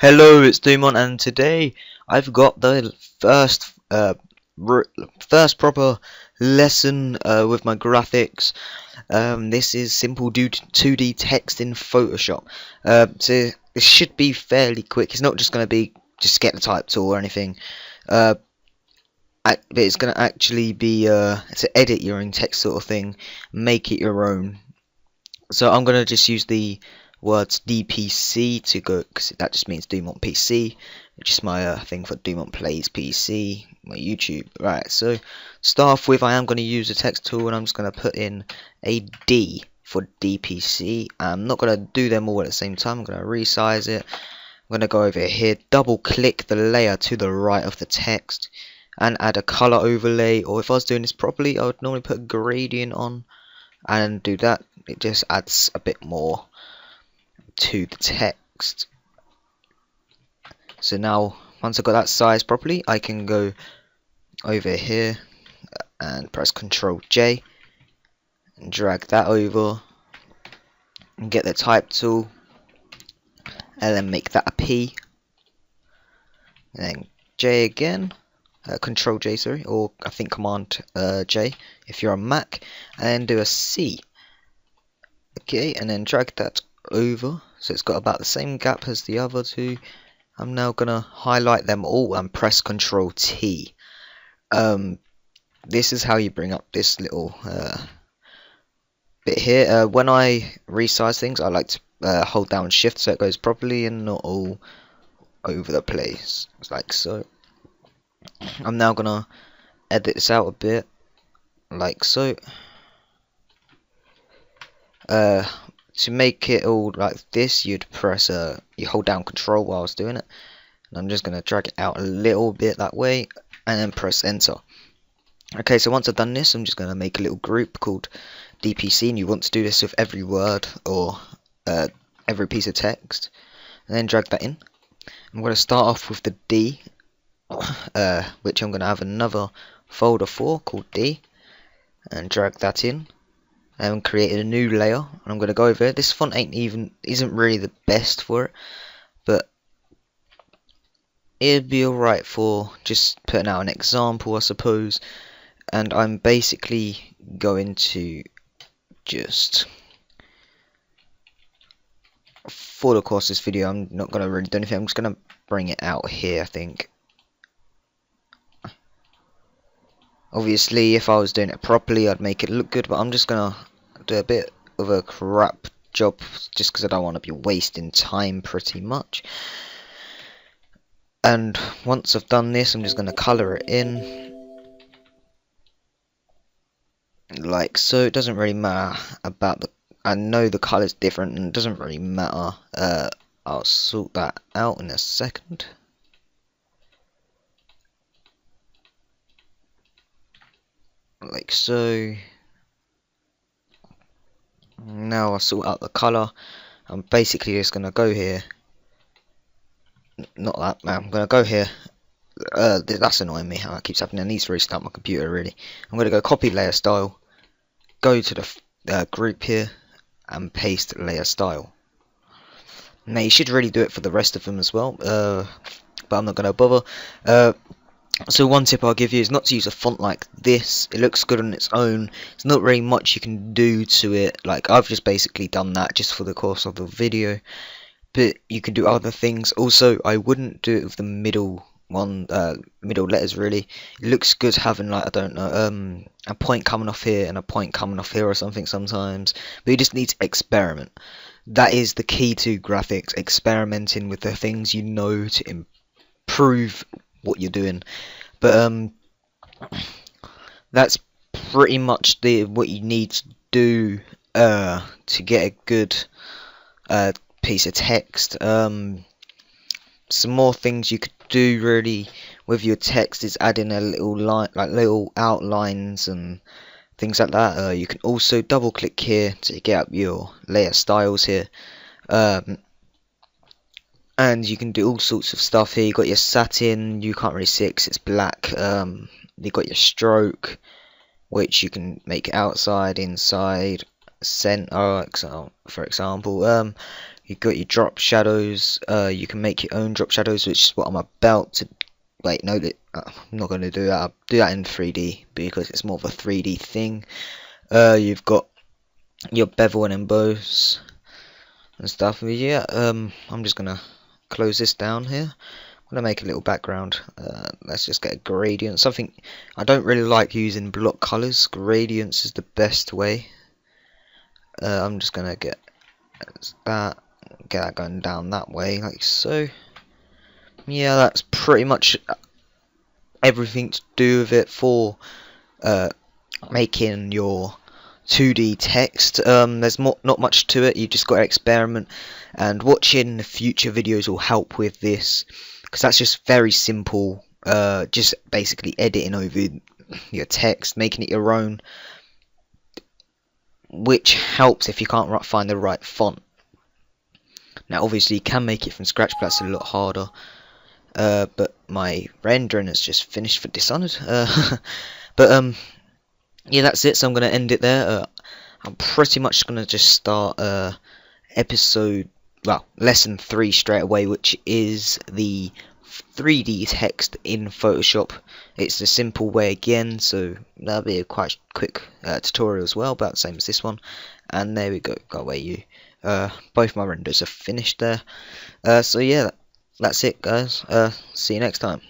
Hello, it's Dumont, and today I've got the first proper lesson with my graphics. This is simple 2D text in Photoshop. So it should be fairly quick. It's not just going to be just get the type tool or anything. But it's going to actually be to edit your own text sort of thing, make it your own. So I'm going to just use the words DPC to go, because that just means Dumont PC, which is my thing for Dumont Plays PC, my YouTube. Right, so start off with, I am going to use a text tool, and I'm just going to put in a D for DPC. I'm not going to do them all at the same time. I'm going to resize it. I'm going to go over here, double click the layer to the right of the text, and add a color overlay. Or if I was doing this properly, I would normally put a gradient on and do that. It just adds a bit more to the text. So now once I've got that size properly, I can go over here and press Ctrl J and drag that over and get the type tool and then make that a P, and then J again, Ctrl J, sorry, or I think Command J if you're on Mac, and then do a C. Okay, and then drag that over so it's got about the same gap as the other two. I'm now gonna highlight them all and press Ctrl T. This is how you bring up this little bit here. When I resize things, I like to hold down Shift so it goes properly and not all over the place, like so. I'm now gonna edit this out a bit, like so. To make it all like this, you'd press you hold down Control while I was doing it, and I'm just gonna drag it out a little bit that way, and then press Enter. Okay, so once I've done this, I'm just gonna make a little group called DPC, and you want to do this with every word or every piece of text, and then drag that in. I'm gonna start off with the D, which I'm gonna have another folder for called D, and drag that in. And created a new layer, and I'm going to go over it. This font isn't really the best for it, but it'd be alright for just putting out an example, I suppose. And I'm basically going to just, for the course of this video, I'm not going to really do anything. I'm just going to bring it out here, I think. Obviously, if I was doing it properly, I'd make it look good, but I'm just gonna do a bit of a crap job just because I don't want to be wasting time pretty much. And once I've done this, I'm just gonna color it in, like so. It doesn't really matter about the. I know the color's different, and it doesn't really matter. I'll sort that out in a second. Like so. Now I sort out the colour. I'm basically just gonna go here. Not that, man. I'm gonna go here. That's annoying me how that keeps happening. I need to restart my computer really. I'm gonna go copy layer style, go to the group here, and paste layer style. Now you should really do it for the rest of them as well, but I'm not gonna bother. So one tip I'll give you is not to use a font like this. It looks good on its own. There's not really much you can do to it. Like I've just basically done that just for the course of the video. But you can do other things. Also, I wouldn't do it with the middle one, middle letters really. It looks good having like, I don't know, a point coming off here and a point coming off here or something sometimes. But you just need to experiment. That is the key to graphics, experimenting with the things you know to improve what you're doing. But that's pretty much what you need to do to get a good piece of text. Some more things you could do really with your text is adding a little line, like little outlines and things like that. You can also double click here to get up your layer styles here. And you can do all sorts of stuff here. You got your satin, you can't really see it 'cause it's black. You got your stroke, which you can make outside, inside, center, for example. You got your drop shadows. You can make your own drop shadows, which is what I'm about to. Wait, no, I'm not going to do that. I'll do that in 3D because it's more of a 3D thing. You've got your bevel and emboss and stuff. Yeah, I'm just gonna close this down here. I'm gonna make a little background. Let's just get a gradient. Something I don't really like using block colors. Gradients is the best way. I'm just gonna get that going down that way, like so. Yeah, that's pretty much everything to do with it for making your 2D text. There's not much to it. You just got to experiment, and watching future videos will help with this, because that's just very simple. Just basically editing over your text, making it your own, which helps if you can't find the right font. Now obviously you can make it from scratch, but that's a lot harder. But my rendering has just finished for Dishonored. But yeah, that's it. So I'm gonna end it there. I'm pretty much gonna just start lesson 3 straight away, which is the 3D text in Photoshop. It's a simple way again, so that'll be a quite quick tutorial as well, about the same as this one. And there we go. Got away you. Both my renders are finished there. So yeah, that's it, guys. See you next time.